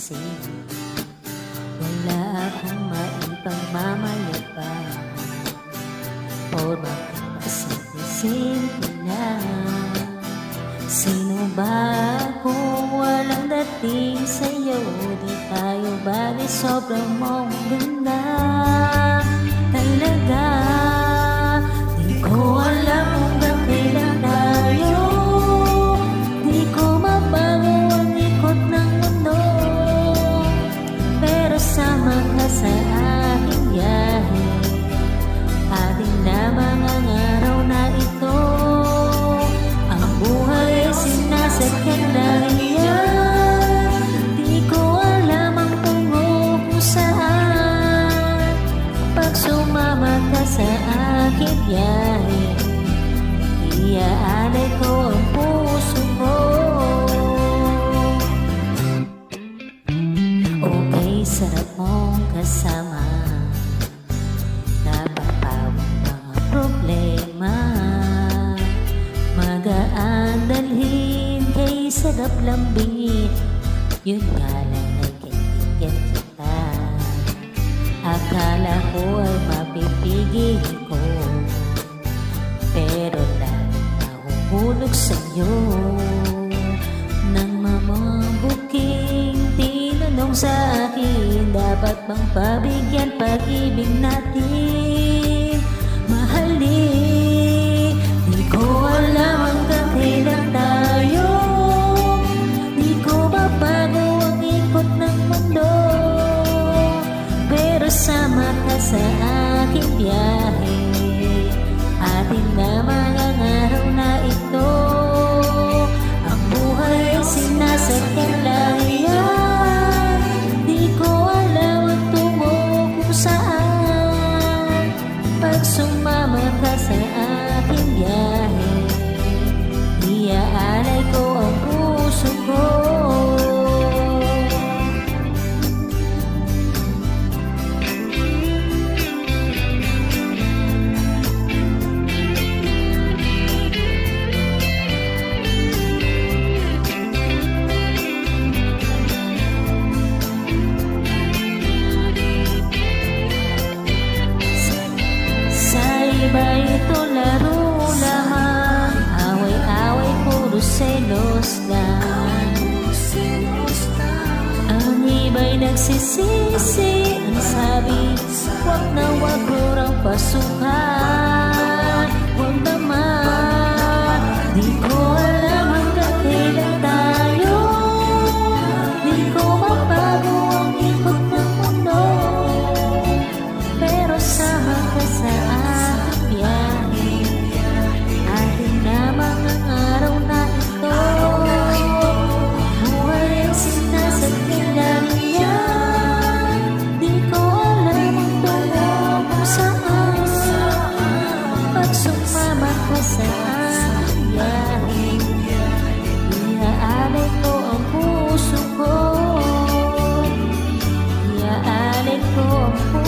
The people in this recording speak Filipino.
pansin. Wala akong maipagmamayabang, forma kasi simple lang. Sino ba kung walang dating sa'yo? Di tayo bali sobrang mong ganda. Talaga di ko alam hanggang kailan tayo. Di ko mabago ang ikot ng mundo, pero sama ka sa aking biyahe. Ating lamang ang araw na ito. Ang buhay ay sinasakyan lang yan. Di ko alam ang tungo kung saan. Pag sumama ka sa aking biyahe, iaalay ko ang puso ko. Okay, sarap mong kasama. Napapawang mga problema. Magaan dalhin kay sarap lambingin. Yun nga lang ay kaibigan kita. Akala ko ay mapipigil ko, pero dahil nahuhulog sa'yo. Nang mamabuking tinanong sa akin, dapat bang pabigyan pag-ibig natin? Mahalin, di ko alam hanggang kailan tayo. Di ko mabago ang ikot ng mundo, pero sama ka sa aking biyahe. Atin naman ang araw na ito. Ang buhay ay sinasakyan lang yan. Di ko alam ang tungo kung saan. Pag sumama ka sa aking biyahe, iaalay ko ang puso ko. Iba ito laro lamang, away-away puro selos lang. Ang iba'y nagsisisi, ang sabi, wag na wag ko raw pasukan. Wag naman, di ko alam hanggang kailan tayo. Di ko mabago ang ikot ng mundo, pero sama ka sa biyahe. Atin lamang ang araw na ito. Buhay ay sinasakyan lang yan. Di ko alam ang tungo kung saan. Pag sumama ka sa aking biyahe, iaalay ko ang puso ko. Iaalay ko ang puso ko.